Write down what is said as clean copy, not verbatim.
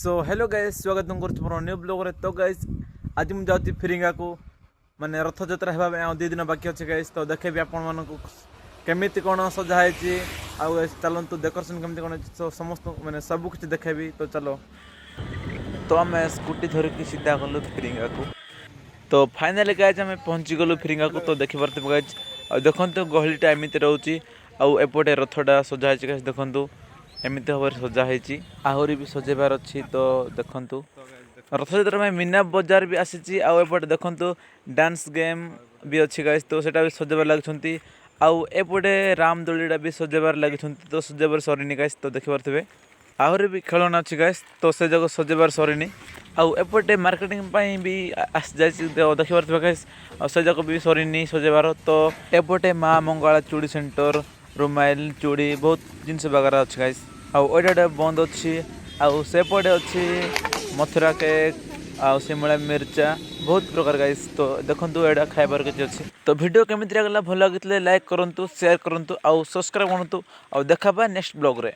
So hello guys स्वागत कर new blog रे। तो गाइस आज मुझे जाऊँगी फिरिंगा को माने रथ यात्रा होगा 2 दिन बाकी अच्छे गाइस। तो देखेबी आपण मानक केमी कौन सजाई आउ चलतु डेकोरेशन केमती कौन समस्त माने सब कुछ देखेबी। तो चलो तो आम स्कूटी धरिकी सीधा गलु फिरिंगा को। तो फाइनाली गाइज आम पहुँची गलु फिरिंगा को। तो देखिपे गाइज देखते गहलीटा एमती रोचे आउटे रथटा सजाई गाइज देखु एमती भाव सजाही आहरी भी सजेबार अच्छी। तो देखु रथयात्रा में मीना बजार भी आसी आउटे देखु डांस गेम भी अच्छी गाइज। तो सेटा भी सजेबार लगे आउटे रामदोलीटा भी सजेबार लगे। तो सजेबार सरीनी गाइज। तो देखिपे आहरी भी खेलना अच्छी गाइज। तो से जगह सजेबार सरीनी आउटे मार्केटिंग भी आसी जाए देखिपे गाइज से जगह भी सरीनी सजेबार। तो एपटे माँ मंगला चूड़ी सेंटर रुमाइल चूड़ी बहुत जिनस वगैरह अच्छे गाइज। आउटे बंद अच्छी आउपटे अच्छी मथुरा केक शिमला मिर्चा बहुत प्रकार गाइज। तो देखो एटा खाइबार किसी अच्छी। तो वीडियो केमी लगला भल लगे लाइक करूँ शेयर करूँ आउ सब्सक्राइब करूँ। देखा नेक्स्ट ब्लॉग रे।